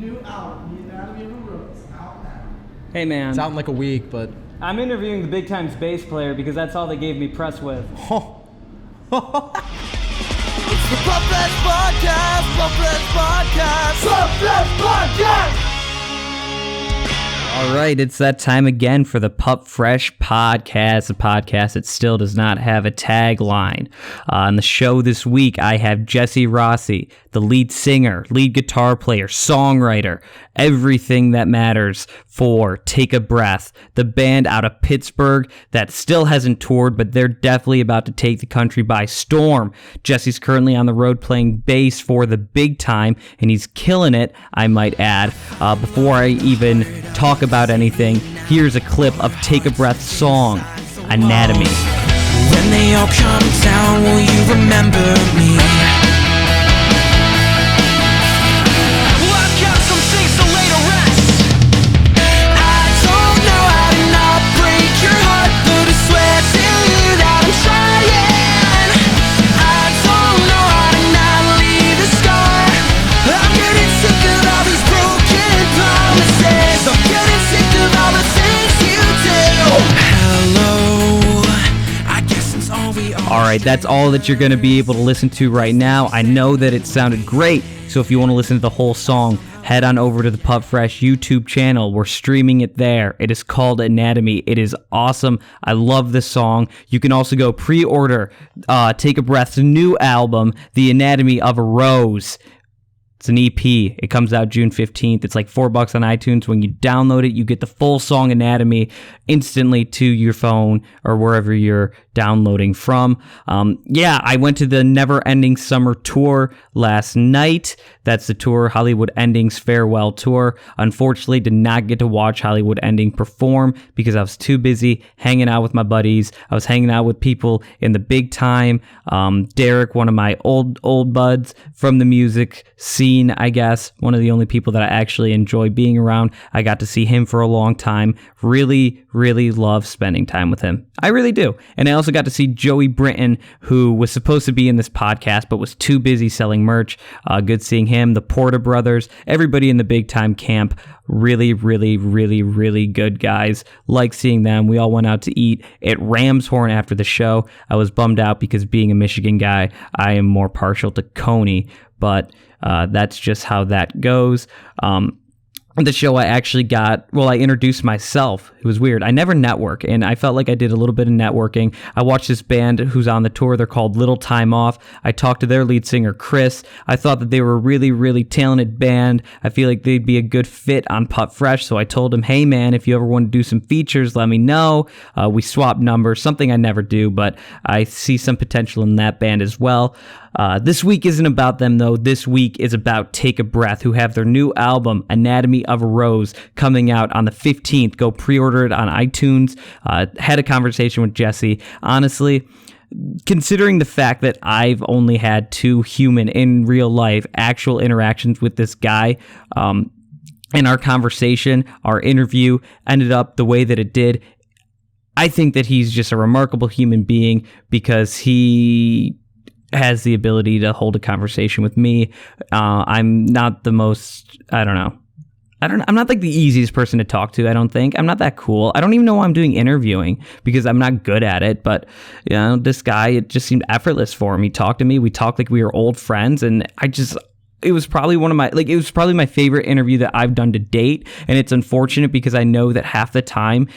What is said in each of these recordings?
new album, The Anatomy of a Rose, out now. Hey man, It's out in like a week, but... I'm interviewing the Big Time's bass player because that's all they gave me press with. It's the Pup Fresh Podcast, Pup Fresh Podcast, Pup Fresh Podcast. All right, it's that time again for the Pup Fresh Podcast, a podcast that still does not have a tagline. On the show this week, I have Jesse Rossi, the lead singer, lead guitar player, songwriter, everything that matters for Take a Breath, the band out of Pittsburgh that still hasn't toured, but they're definitely about to take the country by storm. Jesse's currently on the road playing bass for the Big Time, and he's killing it, I might add. Before I even talk about anything, here's a clip of Take a Breath's song, Anatomy. When they all come down, will you remember me? Well, I've got some things to lay to rest. I don't know how to not break your heart, but I swear to you that I'm trying. I don't know how to not leave a scar. I'm getting sick of all these broken promises. I'm getting sick of all the things you do. Hello, I guess it's all we are. All right, that's all that you're going to be able to listen to right now. I know that it sounded great, so if you want to listen to the whole song, head on over to the Pup Fresh YouTube channel. We're streaming it there. It is called Anatomy. It is awesome. I love this song. You can also go pre-order Take a Breath's new album, The Anatomy of a Rose. It's an EP. It comes out June 15th. It's like $4 on iTunes. When you download it, you get the full song Anatomy instantly to your phone or wherever you're downloading from. I went to the Never Ending Summer Tour last night. That's the tour, Hollywood Ending's farewell tour. Unfortunately, did not get to watch Hollywood Ending perform because I was too busy hanging out with my buddies. I was hanging out with people in the Big Time. Derek, one of my old buds from the music scene, I guess. One of the only people that I actually enjoy being around. I got to see him for a long time. Really, really love spending time with him. I really do. And I also got to see Joey Britton, who was supposed to be in this podcast, but was too busy selling merch. Good seeing him. The Porter brothers, everybody in the Big Time camp. Really, really, really, really good guys. Like seeing them. We all went out to eat at Ramshorn after the show. I was bummed out because being a Michigan guy, I am more partial to Coney, but that's just how that goes. The show I introduced myself. It was weird. I never network, and I felt like I did a little bit of networking. I watched this band who's on the tour. They're called Little Time Off. I talked to their lead singer, Chris. I thought that they were a really, really talented band. I feel like they'd be a good fit on Pup Fresh, so I told him, hey man, if you ever want to do some features, let me know. We swapped numbers, something I never do, but I see some potential in that band as well. This week isn't about them, though. This week is about Take a Breath, who have their new album, Anatomy of a Rose, coming out on the 15th. Go pre-order it on iTunes. Had a conversation with Jesse. Honestly, considering the fact that I've only had two human, in real life, actual interactions with this guy, and our conversation, our interview, ended up the way that it did, I think that he's just a remarkable human being because he has the ability to hold a conversation with me. I'm not the most, I'm not like the easiest person to talk to, I don't think. I'm not that cool. I don't even know why I'm doing interviewing because I'm not good at it, but this guy, it just seemed effortless for him. He talked to me. We talked like we were old friends, and it was probably my favorite interview that I've done to date. And it's unfortunate because I know that half the time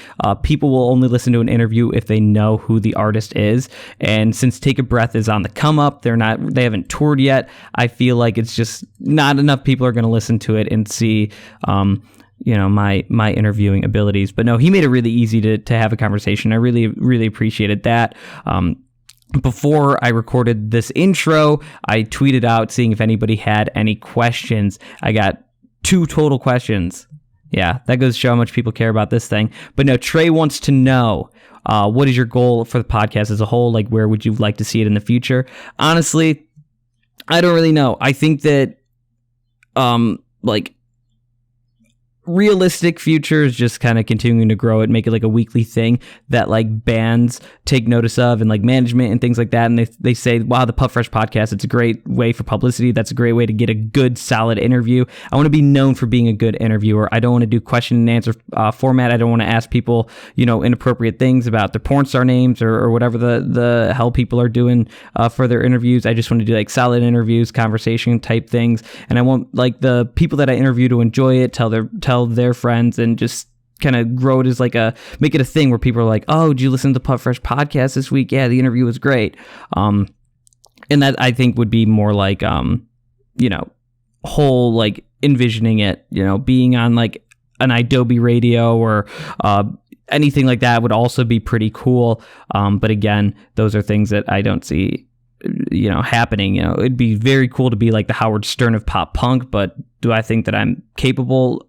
people will only listen to an interview if they know who the artist is. And since Take a Breath is on the come up, they haven't toured yet. I feel like it's just not enough people are going to listen to it and see, my interviewing abilities. But no, he made it really easy to have a conversation. I really, really appreciated that. Before I recorded this intro, I tweeted out seeing if anybody had any questions. I got 2 total questions. Yeah, that goes to show how much people care about this thing. But no, Trey wants to know, what is your goal for the podcast as a whole? Like, where would you like to see it in the future? Honestly, I don't really know. I think that, realistic future is just kind of continuing to grow it, make it like a weekly thing that like bands take notice of and like management and things like that. And they say, wow, the Pup Fresh podcast, it's a great way for publicity. That's a great way to get a good, solid interview. I want to be known for being a good interviewer. I don't want to do question and answer format. I don't want to ask people, inappropriate things about their porn star names or whatever the hell people are doing for their interviews. I just want to do like solid interviews, conversation type things. And I want like the people that I interview to enjoy it, tell their friends, and just kind of grow it as like make it a thing where people are like, oh, did you listen to the Pup Fresh podcast this week? Yeah, the interview was great. And that I think would be more like, whole like envisioning it, being on like an Adobe radio or anything like that would also be pretty cool. But again, those are things that I don't see happening. It'd be very cool to be like the Howard Stern of pop punk, but do I think that I'm capable?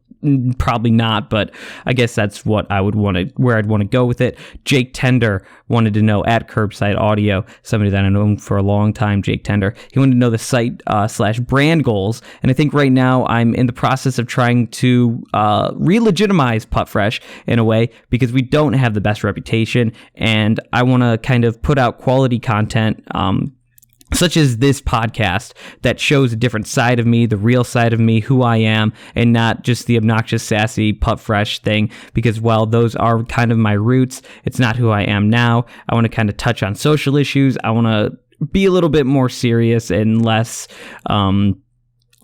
Probably not, but I guess that's what where I'd want to go with it. Jake Tender wanted to know at Curbside Audio, somebody that I know for a long time, Jake Tender. He wanted to know the site / brand goals. And I think right now I'm in the process of trying to re-legitimize Pup Fresh in a way, because we don't have the best reputation, and I want to kind of put out quality content, such as this podcast that shows a different side of me, the real side of me, who I am, and not just the obnoxious, sassy Pup Fresh thing, because while those are kind of my roots, it's not who I am now. I want to kind of touch on social issues. I want to be a little bit more serious and less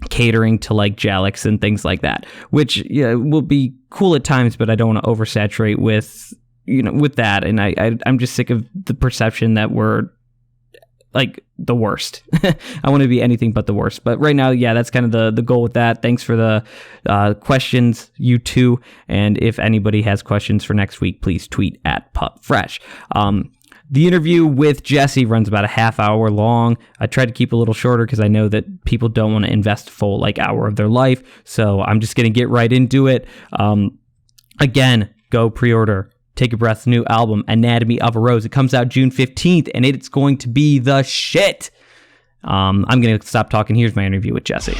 catering to like Jalix and things like that, which will be cool at times, but I don't want to oversaturate with that. And I'm just sick of the perception that we're like the worst. I want to be anything but the worst. But right now, yeah, that's kind of the goal with that. Thanks for the questions, you too. And if anybody has questions for next week, please tweet at Pup Fresh. The interview with Jesse runs about a half hour long. I tried to keep a little shorter because I know that people don't want to invest a full like hour of their life. So I'm just going to get right into it. Again, go pre-order Take a Breath's new album, Anatomy of a Rose. It comes out June 15th, and it's going to be the shit. I'm going to stop talking. Here's my interview with Jesse.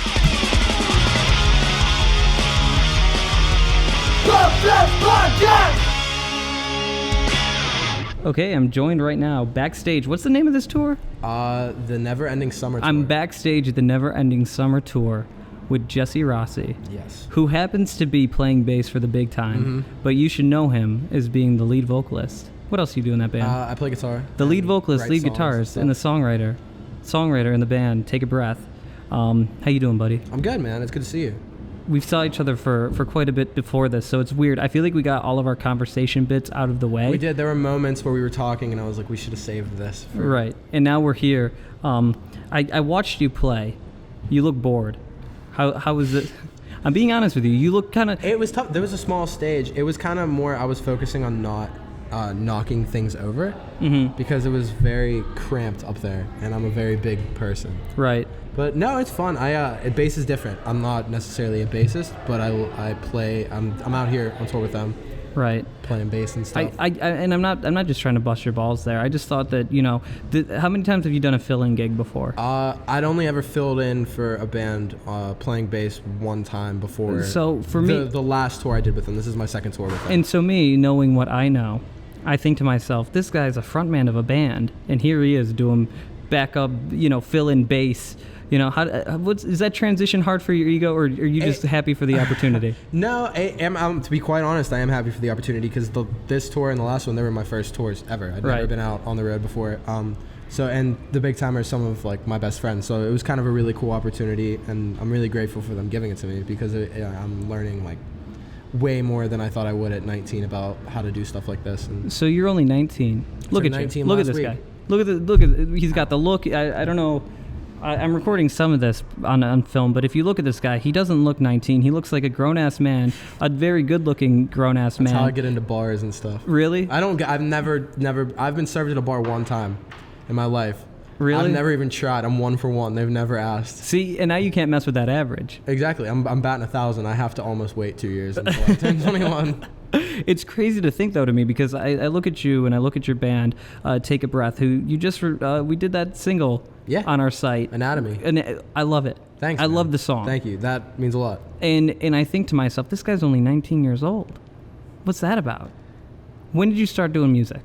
Pup Fresh Podcast! Okay, I'm joined right now backstage. What's the name of this tour? The Never Ending Summer Tour. I'm backstage at the Never Ending Summer Tour with Jesse Rossi. Yes. Who happens to be playing bass for the big time, but you should know him as being the lead vocalist. What else do you do in that band? I play guitar. The lead vocalist, write lead songs guitarist, and the songwriter in the band. Take a Breath. How you doing, buddy? I'm good, man. It's good to see you. We saw each other for quite a bit before this, so it's weird. I feel like we got all of our conversation bits out of the way. We did. There were moments where we were talking, and I was like, we should have saved this. Right. And now we're here. I watched you play. You look bored. How was it? I'm being honest with you. You look kind of... It was tough. There was a small stage. It was kind of more, I was focusing on not knocking things over, because it was very cramped up there, and I'm a very big person. Right. But no, it's fun. Bass is different. I'm not necessarily a bassist, but I play. I'm out here on tour with them. Right. Playing bass and stuff. And I'm not just trying to bust your balls there. I just thought that, how many times have you done a fill-in gig before? I'd only ever filled in for a band playing bass one time before. So for me, the last tour I did with them. This is my second tour with them. And so me, knowing what I know, I think to myself, this guy's a frontman of a band, and here he is doing backup, fill-in bass. Is that transition hard for your ego, or are you just happy for the opportunity? No, to be quite honest, I am happy for the opportunity, because this tour and the last one, they were my first tours ever. I'd never been out on the road before. And the Big Time are some of like my best friends, so it was kind of a really cool opportunity, and I'm really grateful for them giving it to me, because I'm learning like way more than I thought I would at 19 about how to do stuff like this. And so you're only 19. Look at 19 you. Look at this week. guy. Look at he's got the look. I don't know. I'm recording some of this on film, but if you look at this guy, he doesn't look 19. He looks like a grown-ass man, a very good-looking grown-ass man. That's how I get into bars and stuff. Really? I've been served at a bar one time in my life. Really? I've never even tried. I'm 1 for 1. They've never asked. See, and now you can't mess with that average. Exactly. I'm batting 1,000. I have to almost wait 2 years until I turn 21. It's crazy to think, though, to me, because I look at you and I look at your band, Take a Breath, who you just, we did that single on our site. Anatomy. And I love it. Thanks, I man. love the song. Thank you. That means a lot. And I think to myself, this guy's only 19 years old. What's that about? When did you start doing music?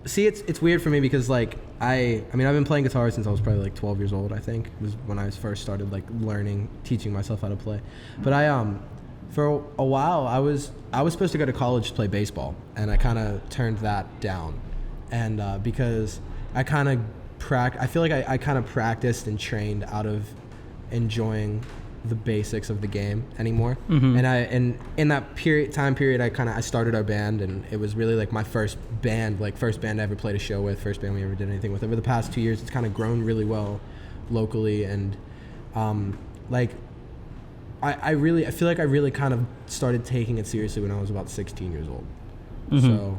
See, it's weird for me because, like, I mean, I've been playing guitar since I was probably, like, 12 years old, I think, was when I first started, like, teaching myself how to play. But for a while, I was supposed to go to college to play baseball, and I kind of turned that down. And because I kind of I feel like I kind of practiced and trained out of enjoying the basics of the game anymore. And in that time period I started our band, and it was really like my first band I ever played a show with, first band we ever did anything with. Over the past 2 years, it's kind of grown really well locally, and like I feel like I really kind of started taking it seriously when I was about 16 years old. So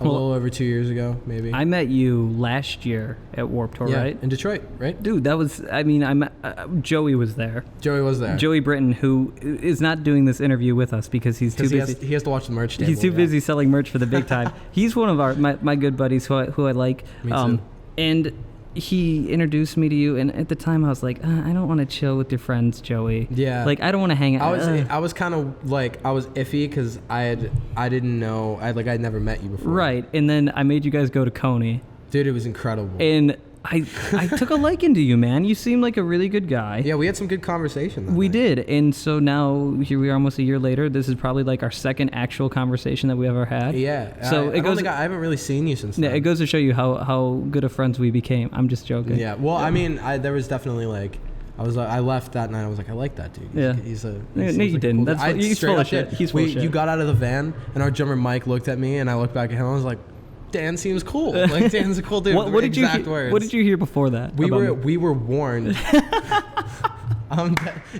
a little over 2 years ago, maybe. I met you last year at Warped Tour, right? In Detroit, right? Dude, that was, I mean, Joey was there. Joey was there. Joey Britton, who is not doing this interview with us because he's too busy. He has to watch the merch table. He's too busy selling merch for the big time. He's one of my good buddies who I like. Me too. And he introduced me to you, and at the time I was like, I don't want to chill with your friends, Joey. Yeah. Like, I don't want to hang out. I was kind of like, I was iffy because I didn't know, I'd never met you before. Right. And then I made you guys go to Coney. Dude, it was incredible. And I took a liking to you, man. You seem like a really good guy. Yeah, we had some good conversation. We did. And so now here we are almost a year later. This is probably like our second actual conversation that we ever had. Yeah. So I haven't really seen you since then. Yeah, it goes to show you how good of friends we became. I'm just joking. Yeah. Well, I mean, there was definitely like, I left that night. I was like, I like that dude. Yeah. No, you didn't. Cool, He's full of shit. He's full of shit. You got out of the van, and our drummer Mike looked at me, and I looked back at him. I was like, Dan seems cool. Like, Dan's a cool dude. What did exact you words. What did you hear before that? We were warned.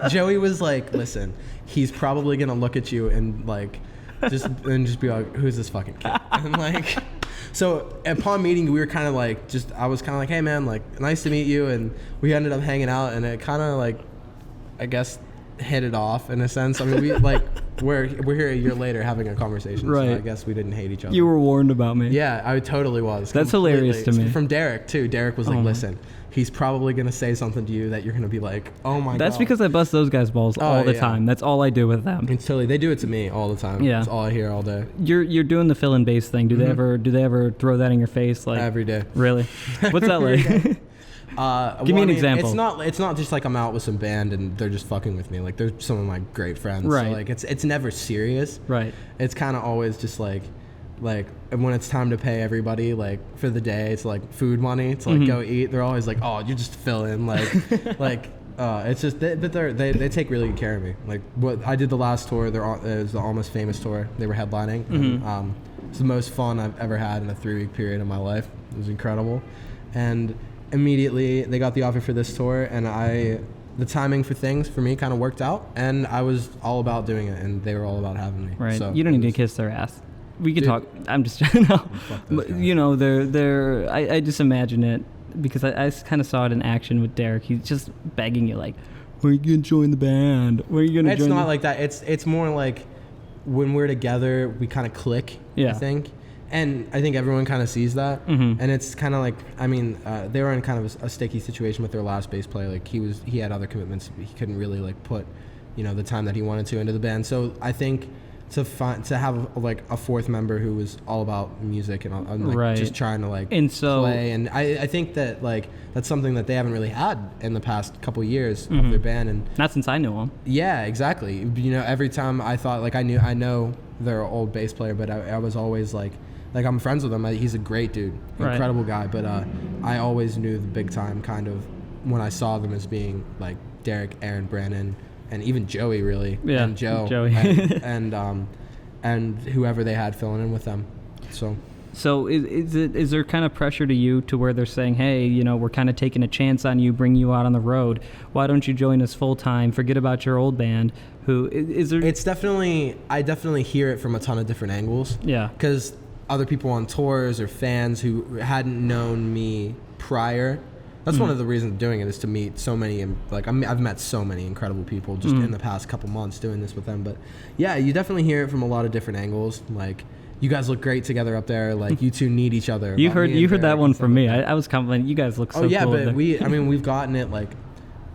Joey was like, listen, he's probably gonna look at you and like just be like, who's this fucking kid? And like, so upon meeting, we were kind of like, I was kind of like, hey man, like, nice to meet you, and we ended up hanging out, and it kind of like, I guess, hit it off in a sense. I mean, we like we're here a year later having a conversation, right? So I guess we didn't hate each other. You were warned about me. Yeah, I totally was. That's hilarious to me. From Derek too. Derek was like, listen, he's probably gonna say something to you that you're gonna be like, oh my god. That's because I bust those guys' balls all the time. That's all I do with them. It's totally, they do it to me all the time. Yeah, that's all I hear all day. You're doing the fill and bass thing. Do they ever throw that in your face like every day? Really? What's that like? Give me an example. It's not just like I'm out with some band and they're just fucking with me. Like, they're some of my great friends. Right. So like it's never serious. Right. It's kind of always just like when it's time to pay everybody like for the day, it's like food money. It's like go eat. They're always like, oh, you just fill in like it's just they take really good care of me. Like what I did the last tour, it was the Almost Famous tour. They were headlining. And, it's the most fun I've ever had in a 3-week period of my life. It was incredible, and immediately they got the offer for this tour, and the timing for things for me kind of worked out, and I was all about doing it, and they were all about having me. Right. So you don't need to kiss their ass. We can talk. I'm just no. But, you know, they're I just imagine it because I kind of saw it in action with Derek. He's just begging you like, "When are you gonna join the band? When are you gonna?" It's not like that. It's more like when we're together, we kind of click. Yeah. I think. And I think everyone kind of sees that, and it's kind of like, I mean, they were in kind of a sticky situation with their last bass player. Like he had other commitments, he couldn't really like put, the time that he wanted to into the band. So I think to have like a fourth member who was all about music and like right. just trying to like play, and I think that like that's something that they haven't really had in the past couple years of their band, and not since I knew him. Yeah, exactly. Every time I thought like I know their old bass player, but I was always like I'm friends with him. He's a great dude, incredible guy. But I always knew the big time kind of when I saw them as being like Derek, Aaron, Brandon, and even Joey really, and Joey, and whoever they had filling in with them. So is there kind of pressure to you to where they're saying, hey, we're kind of taking a chance on you, bring you out on the road. Why don't you join us full time? Forget about your old band. Is there? It's I definitely hear it from a ton of different angles. Yeah, because other people on tours or fans who hadn't known me prior That's one of the reasons of doing it, is to meet so many, like I've met so many incredible people just in the past couple months doing this with them. But yeah, you definitely hear it from a lot of different angles. Like, you guys look great together up there. Like, you two need each other. You heard that one from me. I was complimenting you guys. Look so cool. Oh yeah, but we've gotten it, like,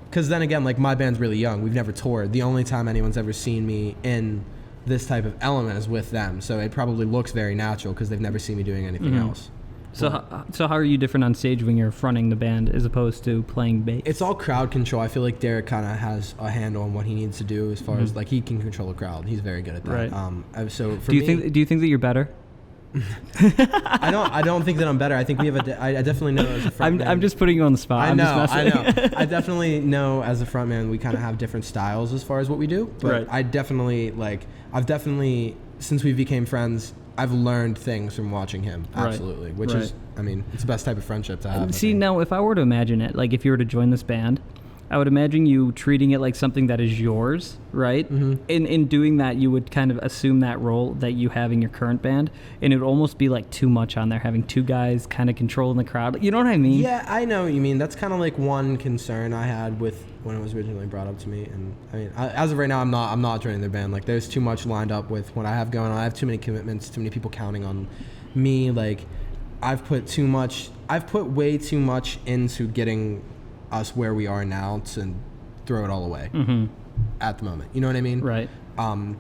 because then again, like, my band's really young. We've never toured. The only time anyone's ever seen me in this type of element is with them. So it probably looks very natural because they've never seen me doing anything else. So how are you different on stage when you're fronting the band as opposed to playing bass? It's all crowd control. I feel like Derek kind of has a handle on what he needs to do as far as, like, he can control a crowd. He's very good at that. Right. So for do you think that you're better? I don't think that I'm better. I think we have I definitely know as a frontman. I'm just putting you on the spot. I know. I definitely know as a frontman we kind of have different styles as far as what we do. But I definitely, since we became friends, I've learned things from watching him. Absolutely. Which is, I mean, it's the best type of friendship to have. See, now, if I were to imagine it, like, if you were to join this band, I would imagine you treating it like something that is yours, right? In doing that, you would kind of assume that role that you have in your current band, and it would almost be like too much on there, having two guys kind of controlling the crowd. You know what I mean? Yeah, I know what you mean. That's kind of like one concern I had with when it was originally brought up to me. And I mean, as of right now, I'm not joining their band. Like, there's too much lined up with what I have going on. I have too many commitments, too many people counting on me. Like, I've put way too much into getting us where we are now to throw it all away at the moment. You know what I mean? Right. And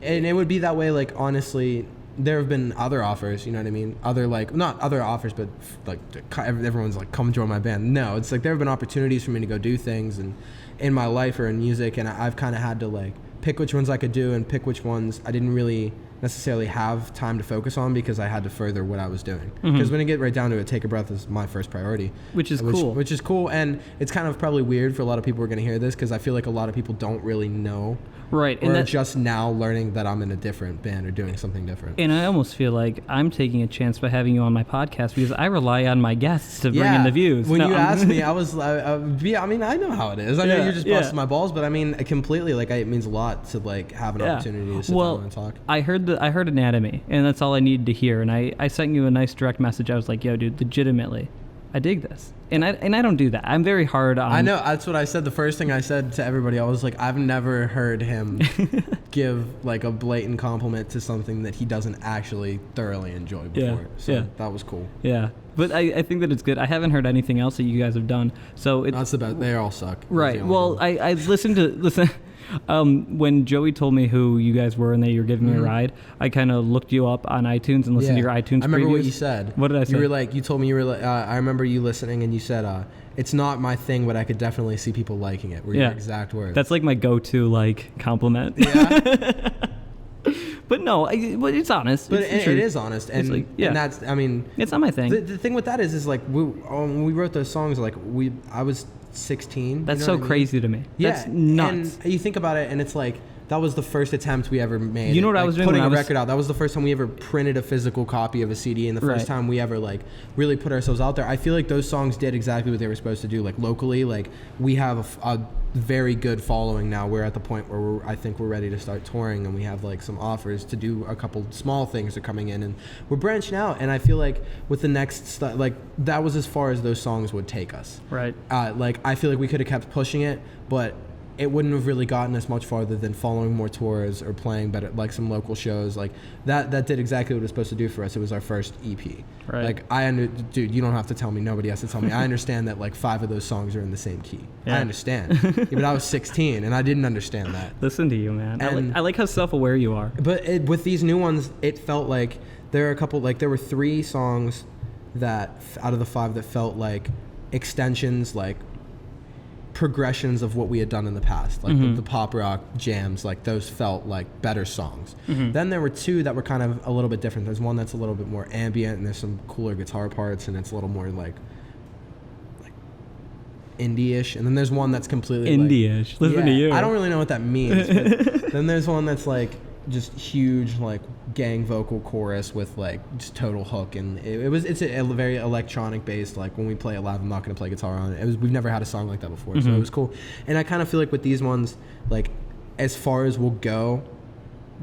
it would be that way, like, honestly, there have been other offers, you know what I mean? Not other offers, but like, everyone's like, come join my band. No, it's like, there have been opportunities for me to go do things and in my life or in music, and I've kind of had to, like, pick which ones I could do and pick which ones I didn't really necessarily have time to focus on because I had to further what I was doing. Because when I get right down to it, Take a Breath is my first priority. Which is cool. And it's kind of probably weird for a lot of people who are going to hear this, because I feel like a lot of people don't really know. Right. Or just now learning that I'm in a different band or doing something different. And I almost feel like I'm taking a chance by having you on my podcast because I rely on my guests to bring in the views. When you asked me, I was, I mean, I know how it is. I know you're just busting my balls, but I mean, completely, like, it means a lot to, like, have an opportunity to sit down and talk. I heard Anatomy, and that's all I needed to hear. And I sent you a nice direct message. I was like, yo, dude, legitimately, I dig this. And I don't do that. I'm very hard on... I know. That's what I said. The first thing I said to everybody, I was like, I've never heard him give, like, a blatant compliment to something that he doesn't actually thoroughly enjoy before. That was cool. Yeah. But I think that it's good. I haven't heard anything else that you guys have done. So that's the best. They all suck. Right. Well, I listened to... when Joey told me who you guys were and that you were giving me a ride, I kind of looked you up on iTunes and listened to your iTunes previews. I remember what you said. What did I say? You were like, you told me you were like, I remember you listening and you said, it's not my thing, but I could definitely see people liking it. Were your exact words. That's like my go-to, like, compliment. Yeah. But no, but it's honest. But it is honest, and like, and that's, I mean, it's not my thing. The thing with that is like, when we wrote those songs, like, I was 16. That's so crazy to me. Yeah, that's nuts. And you think about it, and it's like, that was the first attempt we ever made. You know what I was doing? Putting a record out. That was the first time we ever printed a physical copy of a CD, and the first time we ever, like, really put ourselves out there. I feel like those songs did exactly what they were supposed to do. Like, locally, like, we have a very good following now. We're at the point where I think we're ready to start touring, and we have, like, some offers to do a couple small things are coming in, and we're branching out. And I feel like with the next like, that was as far as those songs would take us. Right. Like, I feel like we could have kept pushing it, but it wouldn't have really gotten us much farther than following more tours or playing better, like, some local shows. Like, that did exactly what it was supposed to do for us. It was our first EP. Right. Like, dude, you don't have to tell me. Nobody has to tell me. I understand that, like, 5 of those songs are in the same key. I understand. But I was 16 and I didn't understand that. Listen to you, man. I like how self-aware you are. But with these new ones, it felt like there were 3 songs that out of the 5 that felt like extensions, like progressions of what we had done in the past, like the pop rock jams, like, those felt like better songs. Then there were 2 that were kind of a little bit different. There's one that's a little bit more ambient and there's some cooler guitar parts and it's a little more like indie-ish, and then there's one that's completely indie-ish. Listen to you. I don't really know what that means, but then there's one that's like just huge, like, gang vocal chorus with, like, just total hook, and it's a very electronic based, like, when we play it live, I'm not going to play guitar on it. We've never had a song like that before, so it was cool. And I kind of feel like with these ones, like, as far as we'll go,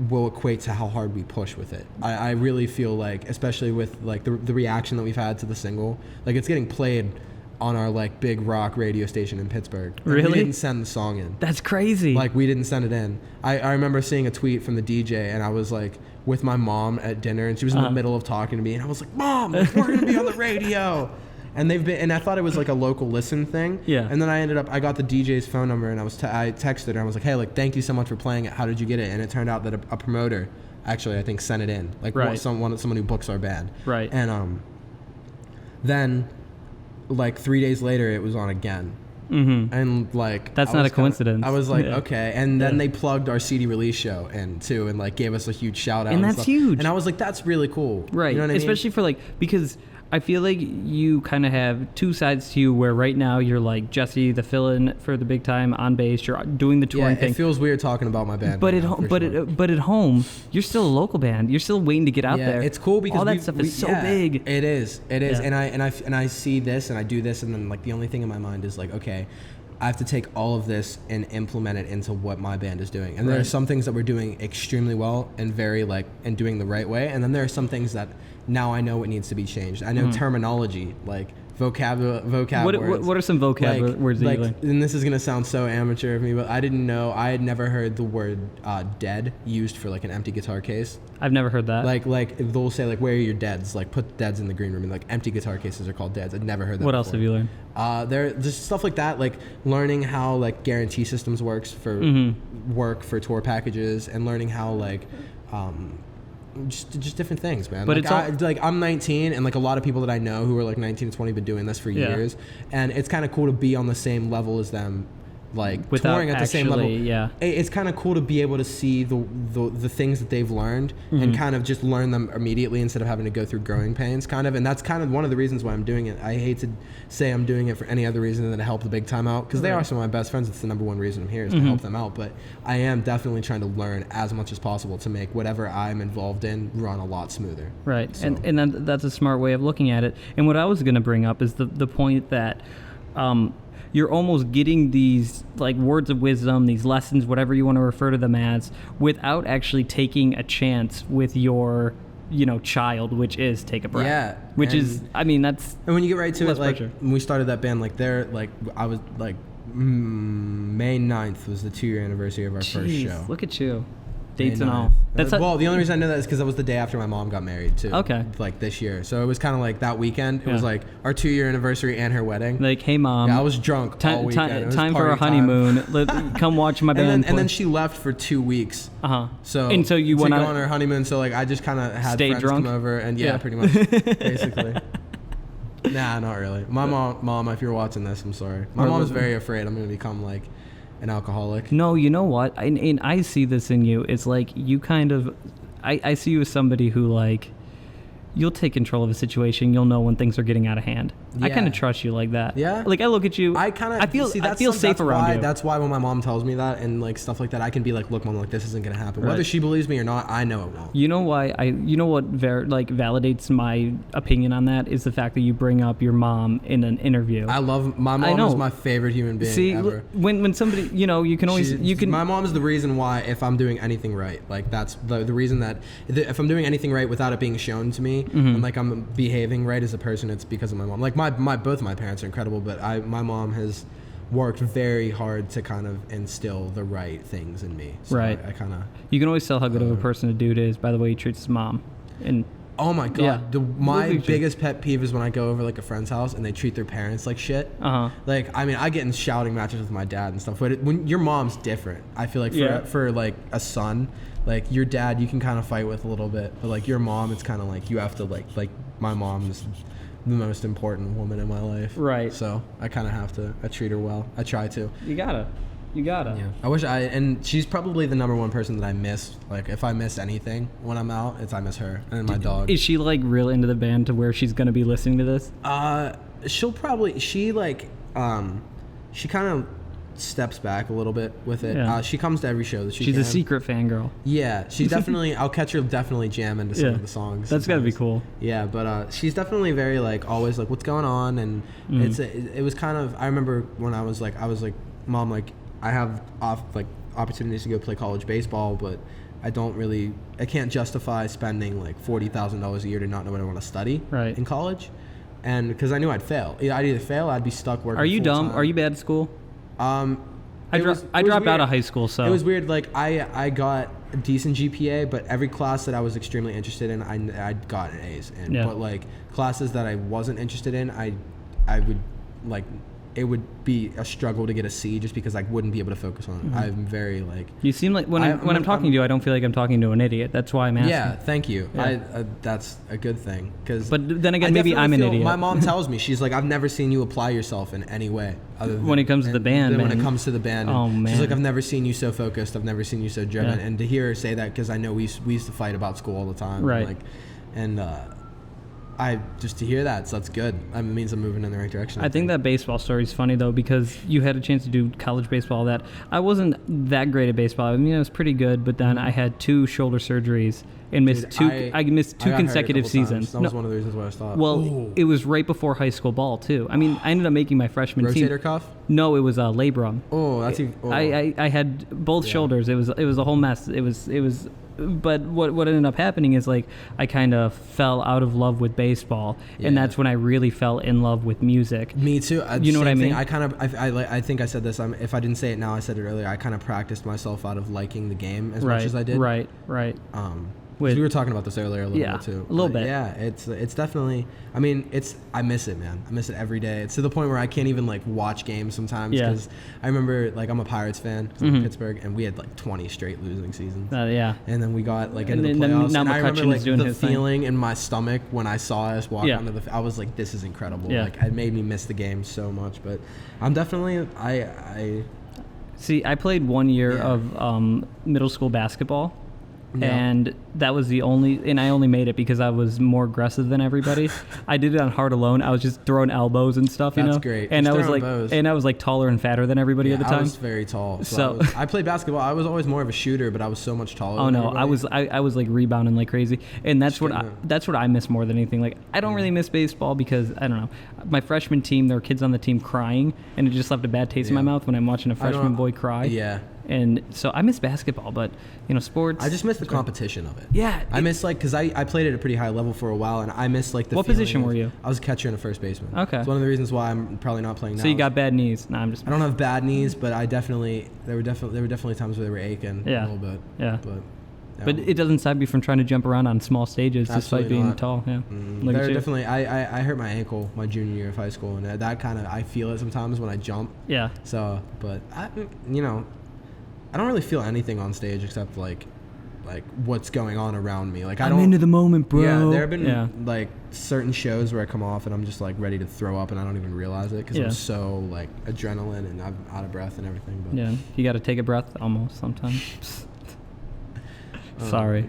will equate to how hard we push with it. I really feel like, especially with, like, the reaction that we've had to the single, like, it's getting played on our like big rock radio station in Pittsburgh. And Really? we didn't send the song in. That's crazy. Like, we didn't send it in. I remember seeing a tweet from the DJ, and I was like with my mom at dinner, and she was in the middle of talking to me, and I was like, Mom, like, we're gonna be on the radio. And I thought it was like a local listen thing. Yeah. And then I got the DJ's phone number, and I texted her, and I was like, hey, like, thank you so much for playing it. How did you get it? And it turned out that a promoter actually, I think, sent it in. Like, Right. someone who books our band. Right. And then, like, 3 days later, it was on again. Mm-hmm. And like, That's not a coincidence. I was like, Yeah. okay. And then they plugged our CD release show in too, and like gave us a huge shout out. And that's stuff. huge. And I was like, that's really cool. Right. You know what I mean? Especially for like, because I feel like you kind of have two sides to you, where right now you're like Jesse, the fill-in for the big time on bass. You're doing the touring thing. It feels weird talking about my band. But right at now, home, for sure. but at home, you're still a local band. You're still waiting to get out there. It's cool because all that stuff is so big. It is. Yeah. And I see this and I do this, and then like the only thing in my mind is like, okay, I have to take all of this and implement it into what my band is doing. And there are some things that we're doing extremely well and and doing the right way. And then there are some things that now I know what needs to be changed. I know terminology, like vocab words. What are some vocab words that you learned? And this is going to sound so amateur of me, but I didn't know, I had never heard the word dead used for like an empty guitar case. I've never heard that. Like they'll say like, where are your deads? Like, put deads in the green room, and like empty guitar cases are called deads. I'd never heard that What before. else have you learned? There just stuff like that, like learning how like guarantee systems works for work for tour packages, and learning how like just different things, man. But like I'm 19, and like a lot of people that I know who are like 19 and 20 been doing this for years, and it's kind of cool to be on the same level as them, like without touring at the same level. Yeah, it's kind of cool to be able to see the things that they've learned and kind of just learn them immediately instead of having to go through growing pains, kind of. And that's kind of one of the reasons why I'm doing it. I hate to say I'm doing it for any other reason than to help the big time out, because they are some of my best friends. It's the number one reason I'm here, is to help them out. But I am definitely trying to learn as much as possible to make whatever I'm involved in run a lot smoother. right. So. And that's a smart way of looking at it. And what I was going to bring up is the point that you're almost getting these like words of wisdom, these lessons, whatever you want to refer to them as, without actually taking a chance with your, child, which is take a breath. Yeah. Which is, I mean, that's. And when you get right to it, like pressure. when we started that band, like I was like May 9th was the 2-year anniversary of our first Jeez, show. look at you. Dates May and all. 9th. That's Well, the only reason I know that is because that was the day after my mom got married too. Okay. Like this year, so it was kind of like that weekend. It was Yeah. like our 2-year anniversary and her wedding. like, hey mom. Yeah, I was drunk all Time, weekend. It was time for party a honeymoon. Come watch my band. And then she left for 2 weeks. So And so you to went go out- on her honeymoon. So like I just kind of had Stayed friends drunk? come over, and Yeah. pretty much, basically. Nah, not really. My mom, if you're watching this, I'm sorry. My Or mom is listening. very afraid I'm gonna become like an alcoholic. No, you know what? And I see this in you. It's like you kind of, I see you as somebody who like, you'll take control of a situation. You'll know when things are getting out of hand. I Yeah. kind of trust you like that. Yeah? Like I look at you. I kind of I feel safe that's around why, you. That's why when my mom tells me that and like stuff like that, I can be like, look, mom, like this isn't gonna happen. Right. Whether she believes me or not, I know it won't. You know why you know what validates my opinion on that is the fact that you bring up your mom in an interview. I love my I mom. know. Is my favorite human being See, ever. when somebody, you can always My mom is the reason why, if I'm doing anything right, like that's the reason that if I'm doing anything right without it being shown to me, and like I'm behaving right as a person, it's because of my mom. Like both of my parents are incredible, but my mom has worked very hard to kind of instill the right things in me. So Right. I kind of. You can always tell how good of a person a dude is by the way he treats his mom. And Oh my god! Yeah. My Look at you. biggest pet peeve is when I go over like a friend's house and they treat their parents like shit. Like, I mean, I get in shouting matches with my dad and stuff, but when your mom's different, I feel like for like a son, like your dad you can kind of fight with a little bit, but like your mom, it's kind of like you have to like my mom is the most important woman in my life. Right. So I kind of have to. I treat her well. I try to. you gotta. Yeah. I wish and she's probably the number one person that I miss. Like if I miss anything when I'm out, I miss her and my dog. Is she like real into the band to where she's gonna be listening to this? She'll probably she kind of steps back a little bit with it. Yeah. She comes to every show that she She's can. a secret fangirl. Yeah, she definitely. I'll catch her definitely jamming to some of the songs. That's gotta be sometimes. cool. Yeah, but she's definitely very like always like what's going on, and it was kind of. I remember when I was like mom, like I have opportunities to go play college baseball, but I can't justify spending like $40,000 a year to not know what I want to study Right. in college. and because I knew I'd fail. I'd either fail, I'd be stuck working. Are you dumb? full-time. Are you bad at school? I dropped out of high school, so it was weird. Like I got a decent GPA, but every class that I was extremely interested in, I got an A's in. Yeah. But like classes that I wasn't interested in, I would like. It would be a struggle to get a C just because I wouldn't be able to focus on it. Mm-hmm. I'm very like. You seem like when I'm talking to you, I don't feel like I'm talking to an idiot. That's why I'm asking. Yeah, thank you. Yeah. That's a good thing. But then again, maybe I'm an idiot. My mom tells me, she's like, I've never seen you apply yourself in any way other than when it comes to the band, when man. it comes to the band. Oh, man. She's like, I've never seen you so focused. I've never seen you so driven. Yeah. And to hear her say that, because I know we used to fight about school all the time. Right. And I just to hear that, so that's good. It means I'm moving in the right direction. I think that baseball story is funny though, because you had a chance to do college baseball. All that I wasn't that great at baseball. I mean, I was pretty good, but then I had 2 shoulder surgeries and missed Dude, I missed 2 I got hurt a consecutive couple seasons. times. That was one of the reasons why I stopped. Well, it was right before high school ball too. I mean, I ended up making my freshman team. Rotator cuff? No, it was labrum. Oh, that's even. Oh. I had both shoulders. It was a whole mess. It was. But what ended up happening is like I kind of fell out of love with baseball, and that's when I really fell in love with music. Me too. You know what I mean? I think I said this. If I didn't say it now, I said it earlier. I kind of practiced myself out of liking the game as much as I did. Right. We were talking about this earlier a little bit too. A little bit. Yeah, it's definitely. I mean, I miss it, man. I miss it every day. It's to the point where I can't even like watch games sometimes because I remember like I'm a Pirates fan 'cause I'm in Pittsburgh, and we had like 20 straight losing seasons. And then we got like into the playoffs, and I remember like the feeling in my stomach when I saw us walk onto the. I was like, this is incredible. Yeah. Like it made me miss the game so much. But I'm definitely See, I played 1 year of middle school basketball. Yeah. And that was I only made it because I was more aggressive than everybody. I did it on Heart Alone. I was just throwing elbows and stuff, That's great. And Just I was like, bows. and I was like taller and fatter than everybody at the time. I was very tall. So I played basketball. I was always more of a shooter, but I was so much taller. Oh than no, everybody. I was like rebounding like crazy, and that's what I miss more than anything. Like I don't really miss baseball because I don't know. My freshman team, there were kids on the team crying, and it just left a bad taste in my mouth when I'm watching a freshman boy cry. Yeah. And so I miss basketball, but sports. I just miss the competition of it. Yeah. I miss like because I played at a pretty high level for a while, and I miss like the. What position were you? I was a catcher and a first baseman. Okay. It's one of the reasons why I'm probably not playing now. So you got bad knees? No, I'm just. I don't have bad knees, but there were definitely times where they were aching a little bit. Yeah. But it doesn't stop you from trying to jump around on small stages despite being not. tall. Yeah. There are definitely. I hurt my ankle my junior year of high school, and that kind of I feel it sometimes when I jump. Yeah. So, but I don't really feel anything on stage except like what's going on around me. Like I'm into the moment, bro. Yeah, there have been like certain shows where I come off and I'm just like ready to throw up and I don't even realize it because I'm so like adrenaline and I'm out of breath and everything. But yeah, you got to take a breath almost sometimes. Sorry,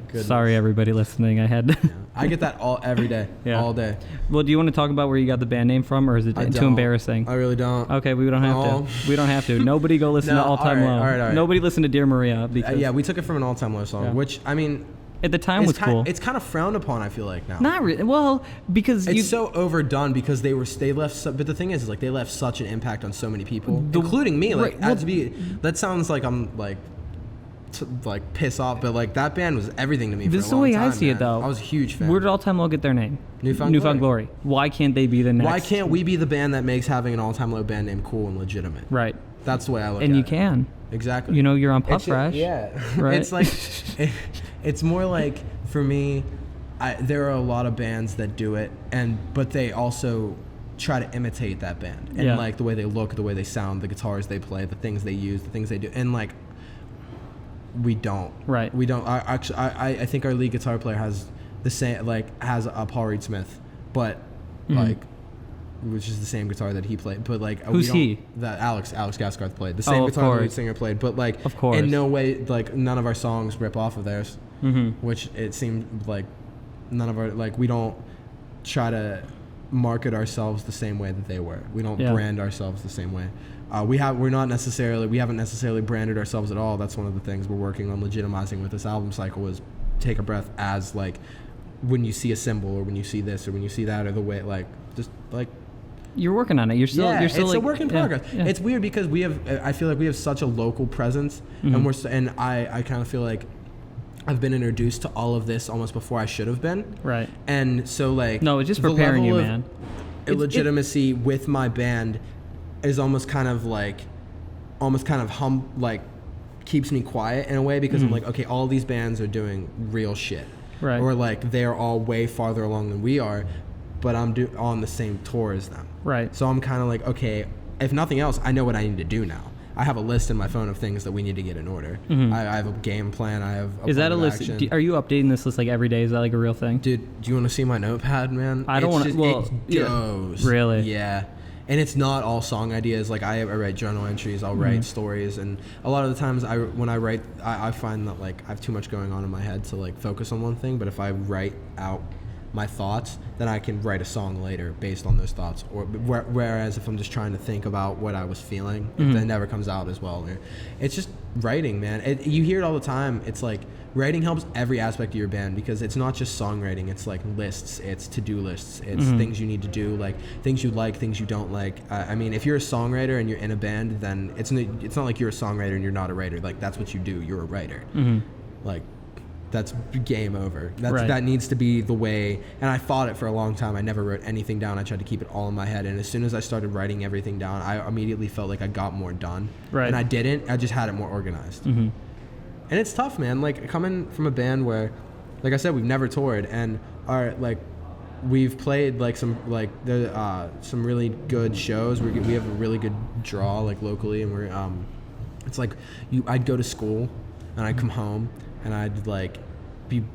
everybody listening. I had. I get that every day, all day. Well, do you want to talk about where you got the band name from, or is it too embarrassing? I really don't. Okay, we don't have to. We don't have to. Nobody go listen to All Time Low. All right. Nobody listen to Dear Maria because we took it from an All Time Low song, which I mean. At the time was cool. It's kind of frowned upon. I feel like now. Not really. Well, because it's so overdone because they left. But the thing is like they left such an impact on so many people, including me. Like that sounds like I'm like piss off, but like that band was everything to me. This is the way I see man. it, though. I was a huge fan. Where did All Time Low get their name? Newfound Glory. Why can't they be the next? Why can't we be the band that makes having an All Time Low band name cool and legitimate? Right. That's the way I look at it. And you can. Exactly. You're on Pup Fresh. Right. It's like, it's more like for me, there are a lot of bands that do it, but they also try to imitate that band and like the way they look, the way they sound, the guitars they play, the things they use, the things they do, and like. We don't. Right. We don't. I think our lead guitar player has the same, has a Paul Reed Smith, but which is the same guitar that he played. But like, who's he? That Alex Gaskarth played the same guitar the lead singer played. But like, of course, in no way, like none of our songs rip off of theirs. Which it seemed like none of our we don't try to market ourselves the same way that they were. We don't brand ourselves the same way. We haven't necessarily branded ourselves at all. That's one of the things we're working on legitimizing with this album cycle is Take a Breath as like when you see a symbol or when you see this or when you see that or the way you're working on it. You're still it's a work in progress. Yeah. It's weird because I feel like we have such a local presence and I kind of feel like I've been introduced to all of this almost before I should have been. Right. And so like no, it's just preparing you, man. illegitimacy with my band is almost kind of keeps me quiet in a way, because I'm like, okay, all these bands are doing real shit. Right. Or like they're all way farther along than we are, but I'm on the same tour as them. Right. So I'm kind of like, okay, if nothing else, I know what I need to do now. I have a list in my phone of things that we need to get in order. I have a game plan. I have Is that a list? Are you updating this list like every day? Is that like a real thing? Dude, do you want to see my notepad, man? I don't want to. Well, it goes. Yeah. Really? Yeah. And it's not all song ideas. Like I write journal entries. I'll write stories, and a lot of the times when I write, I find that like I have too much going on in my head to like focus on one thing. But if I write out my thoughts, then I can write a song later based on those thoughts. Or whereas if I'm just trying to think about what I was feeling, it never comes out as well. It's just writing, man. You hear it all the time. It's like writing helps every aspect of your band, because it's not just songwriting. It's like lists, it's to-do lists, it's things you need to do, like things you like, things you don't like. I mean, if you're a songwriter and you're in a band, then it's not like you're a songwriter and you're not a writer. Like that's what you do. You're a writer. Like that's game over. That needs to be the way. And I fought it for a long time. I never wrote anything down. I tried to keep it all in my head. And as soon as I started writing everything down, I immediately felt like I got more done. Right. And I didn't. I just had it more organized. And it's tough, man. Like coming from a band where, like I said, we've never toured, and we've played like some really good shows. We have a really good draw like locally, and we're it's like I'd go to school and I'd come home and I'd like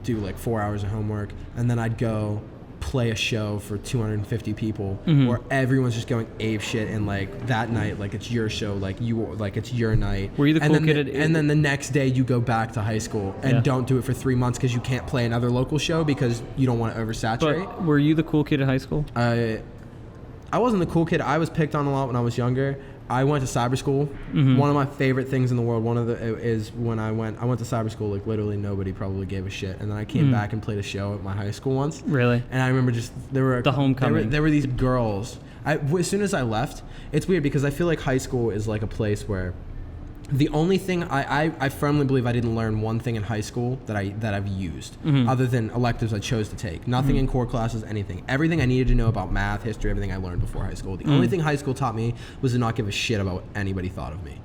do like 4 hours of homework, and then I'd go play a show for 250 people where everyone's just going ape shit, and like that night, like it's your show, like it's your night. Were you the cool kid? And then the next day you go back to high school and don't do it for 3 months because you can't play another local show because you don't want to oversaturate. But were you the cool kid in high school? I wasn't the cool kid. I was picked on a lot when I was younger. I went to cyber school. One of my favorite things in the world. Is when I went to cyber school. Like literally nobody probably gave a shit. And then I came back and played a show at my high school once. Really? And I remember the homecoming. There were these girls. As soon as I left, it's weird because I feel like high school is like a place where the only thing I firmly believe I didn't learn one thing in high school that I've used other than electives I chose to take. Nothing in core classes, anything. Everything I needed to know about math, history, everything I learned before high school. The only thing high school taught me was to not give a shit about what anybody thought of me.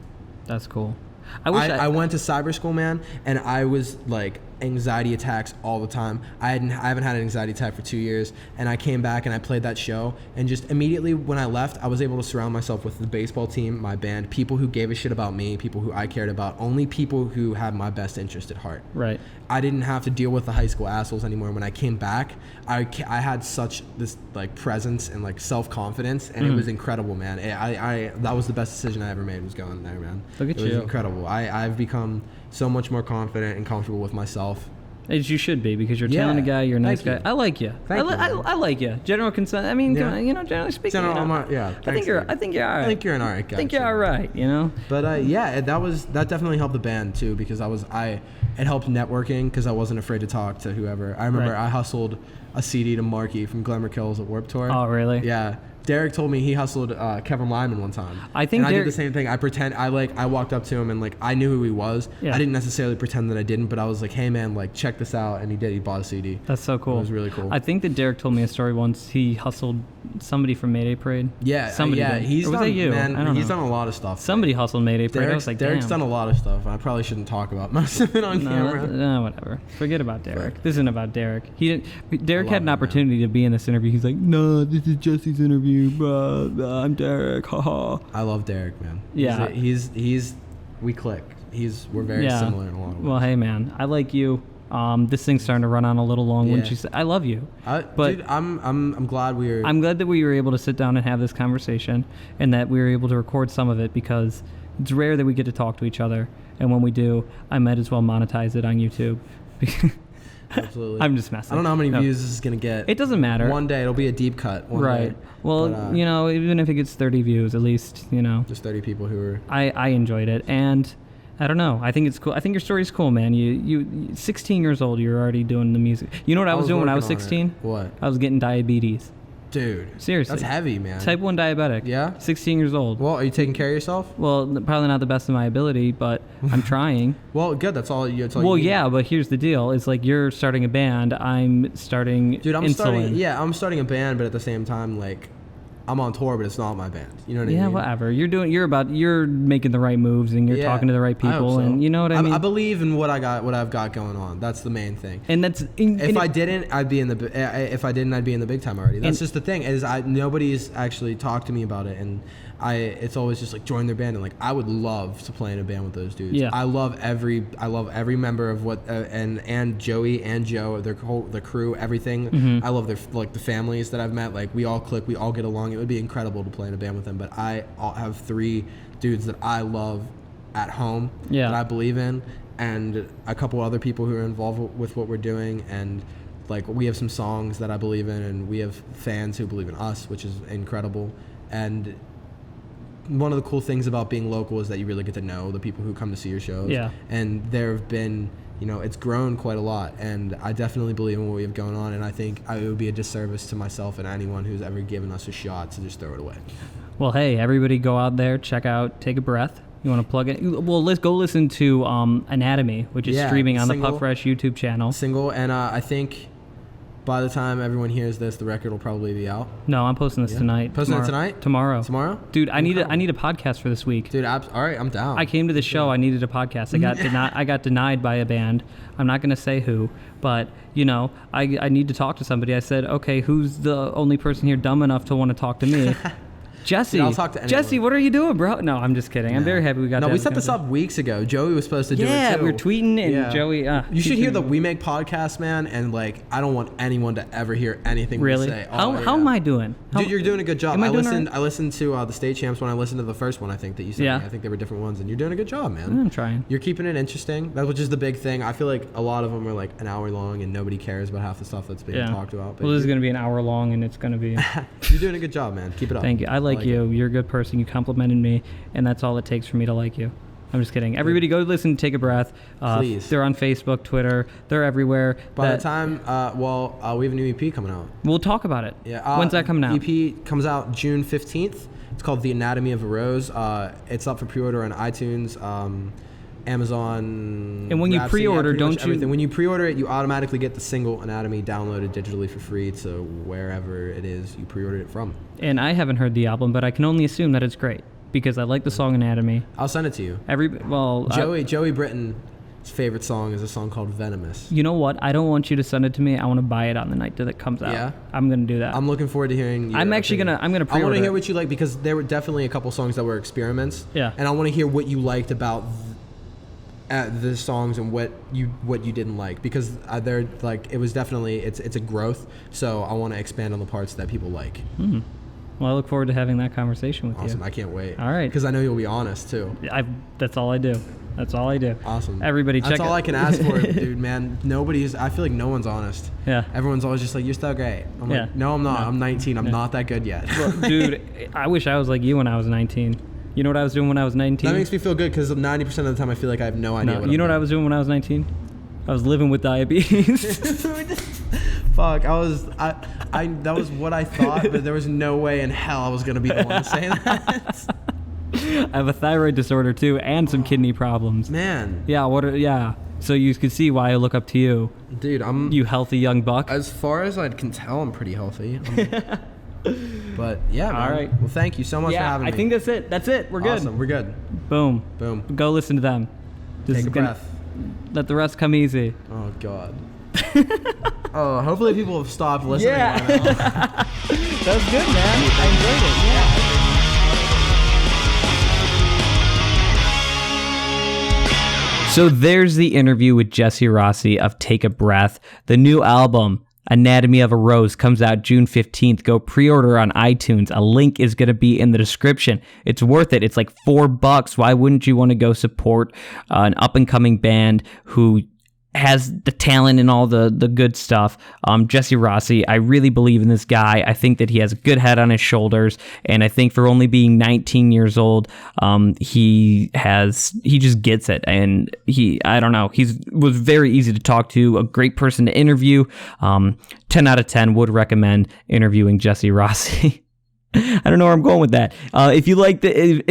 That's cool. I went to cyber school, man, and I was like anxiety attacks all the time. I haven't had an anxiety attack for 2 years, and I came back and I played that show, and just immediately when I left, I was able to surround myself with the baseball team, my band, people who gave a shit about me, people who I cared about, only people who had my best interest at heart. Right. I didn't have to deal with the high school assholes anymore. When I came back, I had such this like presence and like self-confidence, and it was incredible, man. That was the best decision I ever made, was going there, man. Look at you. It was incredible. I've become so much more confident and comfortable with myself. As you should be, because you're a talented guy, you're a nice guy. You. I like you. I like you. General consent. I mean, generally speaking, I think you're all right. I think you're an alright guy. I think you're all right, But that definitely helped the band too, because it helped networking because I wasn't afraid to talk to whoever. I remember I hustled a CD to Marky from Glamour Kills at Warped Tour. Oh, really? Yeah. Derek told me he hustled Kevin Lyman one time. I did the same thing. I walked up to him and like I knew who he was. Yeah. I didn't necessarily pretend that I didn't, but I was like, hey man, like check this out, and he did. He bought a CD. That's so cool. It was really cool. I think that Derek told me a story once. He hustled somebody from Mayday Parade. Yeah, somebody. Yeah, did. He's or was done. That you? Man, I don't he's know. done a lot of stuff. Somebody hustled Mayday Parade. I was like, Derek's damn. done a lot of stuff. I probably shouldn't talk about most of it on camera. No, whatever. Forget about Derek. This isn't about Derek. Derek had an opportunity to be in this interview. He's like, no, this is Jesse's interview. I'm Derek. Haha. I love Derek, man. Yeah. We click. We're very similar in a lot of ways. Well, hey, man, I like you. This thing's starting to run on a little long. When she said, "I love you," dude, I'm glad I'm glad that we were able to sit down and have this conversation, and that we were able to record some of it, because it's rare that we get to talk to each other, and when we do, I might as well monetize it on YouTube. Absolutely. I'm just messing. I don't know how many views this is gonna get. It doesn't matter. One day it'll be a deep cut. Right. Day. Well, but, even if it gets 30 views, at least just 30 people who are. I enjoyed it, and I don't know. I think it's cool. I think your story's cool, man. You 16 years old, you're already doing the music. You know what I was doing when I was 16? What? I was getting diabetes. Dude. Seriously. That's heavy, man. Type 1 diabetic. Yeah? 16 years old. Well, are you taking care of yourself? Well, probably not the best of my ability, but I'm trying. Well, good. That's all you Well, need. yeah, but here's the deal. It's like you're starting a band. I'm starting Dude, I'm insulin. starting a band, but at the same time, like, I'm on tour, but it's not my band. You know what I mean? Yeah, whatever. You're making the right moves, and you're talking to the right I hope people, so. and you know what I mean. I believe in what I've got going on. That's the main thing. And that's If I didn't, I'd be in the big time already. That's just the thing. Nobody's actually talked to me about it, and it's always just like join their band, and like I would love to play in a band with those dudes. Yeah. I love every member of what and Joey and Joe, the crew, everything. Mm-hmm. I love their the families that I've met. Like we all click, we all get along. It would be incredible to play in a band with them. But I have 3 dudes that I love at home that I believe in, and a couple other people who are involved with what we're doing, and like we have some songs that I believe in, and we have fans who believe in us, which is incredible. And one of the cool things about being local is that you really get to know the people who come to see your shows. Yeah. And there have been, it's grown quite a lot, and I definitely believe in what we have going on, and I think it would be a disservice to myself and anyone who's ever given us a shot to just throw it away. Well, hey, everybody go out there, check out Take a Breath. You want to plug it? Well, let's go listen to Anatomy, which is streaming on the Pup Fresh YouTube channel. Single, and I think by the time everyone hears this, the record will probably be out. No, I'm posting this tonight. Posting it tonight? Tomorrow. Tomorrow? Dude, I need a podcast for this week. Dude, all right, I'm down. I came to the show. I needed a podcast. I got denied by a band. I'm not going to say who, but I need to talk to somebody. I said, okay, who's the only person here dumb enough to want to talk to me? Jesse. Dude, I'll talk to anyone. Jesse, what are you doing, bro? No, I'm just kidding. I'm very happy we got. No, we set this up weeks ago. Joey was supposed to do it too. Yeah, we were tweeting, and Joey. You should hear the We Make podcast, man. And like, I don't want anyone to ever hear anything really. we say. How am I doing? Dude, you're doing a good job. Am I listened to the State Champs when I listened to the first one. I think that you said. I think they were different ones, and you're doing a good job, man. I'm trying. You're keeping it interesting. That was just the big thing. I feel like a lot of them are like an hour long, and nobody cares about half the stuff that's being talked about. But well, this is going to be an hour long, and it's going to be. You're doing a good job, man. Keep it up. Thank you. I like you. You're a good person. You complimented me, and that's all it takes for me to like you. I'm just kidding. Everybody go listen to Take a Breath. Please. They're on Facebook, Twitter. They're everywhere. By the time, we have a new EP coming out. We'll talk about it. Yeah. When's that coming out? EP comes out June 15th. It's called The Anatomy of a Rose. It's up for pre-order on iTunes, Amazon. And when you pre-order, don't you? Everything. When you pre-order it, you automatically get the single Anatomy downloaded digitally for free to wherever it is you pre-ordered it from. And I haven't heard the album, but I can only assume that it's great because I like the song Anatomy. I'll send it to you. Joey Britton's favorite song is a song called Venomous. You know what? I don't want you to send it to me. I want to buy it on the night that it comes out. Yeah? I'm going to do that. I'm looking forward to hearing your I'm going opinion. to pre-order. I want to hear what you like, because there were definitely a couple songs that were experiments. Yeah. And I want to hear what you liked about the songs and what you didn't like, because they're like, it was definitely, it's a growth. So I want to expand on the parts that people like. Mm-hmm. Well, I look forward to having that conversation with you. Awesome. I can't wait. All right. Because I know you'll be honest too. That's all I do. That's all I do. Awesome. Everybody check it. That's all I can ask for, dude, man. I feel like no one's honest. Yeah. Everyone's always just like, you're still great. I'm like, no, I'm not. No. I'm 19. I'm not that good yet. Well, dude, I wish I was like you when I was 19. You know what I was doing when I was 19? That makes me feel good, because 90% of the time I feel like I have no idea what you know what I was doing when I was 19? I was living with diabetes. Fuck, that was what I thought, but there was no way in hell I was going to be the one to say that. I have a thyroid disorder too, and some kidney problems. Man. Yeah, so you can see why I look up to you. Dude, you healthy young buck. As far as I can tell, I'm pretty healthy. But yeah, man. All right. Well, thank you so much for having me. I think that's it. We're good. Awesome, we're good. Boom. Go listen to them. Take a breath. Let the rest come easy. Oh, God. Hopefully people have stopped listening. Yeah. That was good, man. I enjoyed it. Yeah. So there's the interview with Jesse Rossi of Take a Breath. The new album, Anatomy of a Rose, comes out June 15th. Go pre-order on iTunes. A link is going to be in the description. It's worth it. It's like $4. Why wouldn't you want to go support an up-and-coming band who has the talent and all the good stuff? Jesse Rossi, I really believe in this guy. I think that he has a good head on his shoulders, and I think for only being 19 years old, he just gets it. And I don't know, was very easy to talk to, a great person to interview. 10 out of 10 would recommend interviewing Jesse Rossi. I don't know where I'm going with that. If you like the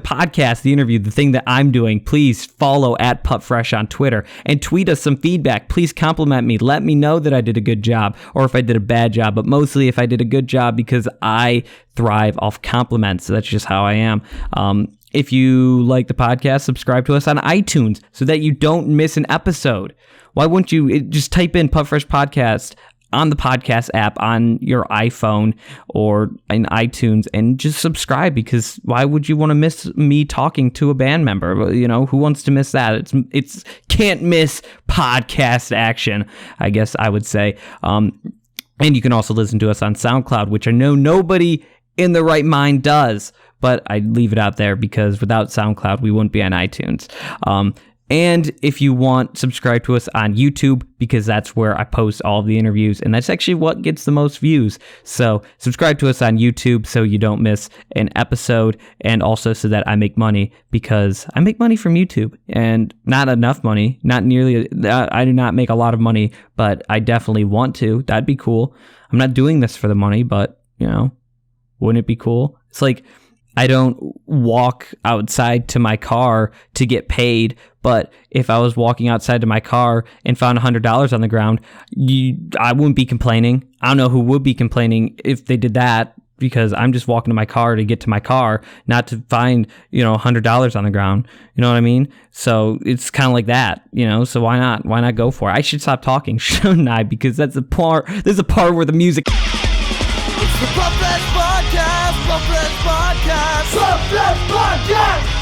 podcast, the interview, the thing that I'm doing, please follow at Pup Fresh on Twitter and tweet us some feedback. Please compliment me. Let me know that I did a good job or if I did a bad job, but mostly if I did a good job, because I thrive off compliments. That's just how I am. If you like the podcast, subscribe to us on iTunes so that you don't miss an episode. Why wouldn't you just type in Pup Fresh Podcast on the podcast app on your iPhone or in iTunes and just subscribe? Because why would you want to miss me talking to a band member? You know, who wants to miss that? It's can't miss podcast action, I guess I would say. And you can also listen to us on SoundCloud, which I know nobody in their right mind does, but I leave it out there because without SoundCloud, we wouldn't be on iTunes. And if you want, subscribe to us on YouTube, because that's where I post all of the interviews, and that's actually what gets the most views. So subscribe to us on YouTube so you don't miss an episode, and also so that I make money, because I make money from YouTube, and not enough money, not nearly. I do not make a lot of money, but I definitely want to. That'd be cool. I'm not doing this for the money, but, you know, wouldn't it be cool? It's like, I don't walk outside to my car to get paid, but if I was walking outside to my car and found $100 on the ground, I wouldn't be complaining. I don't know who would be complaining if they did that, because I'm just walking to my car to get to my car, not to find, $100 on the ground. You know what I mean? So it's kind of like that, so why not? Why not go for it? I should stop talking, shouldn't I? Because there's a part where the music... It's the Pup Fresh Podcast, Pup Fresh Podcast, Pup Fresh Podcast.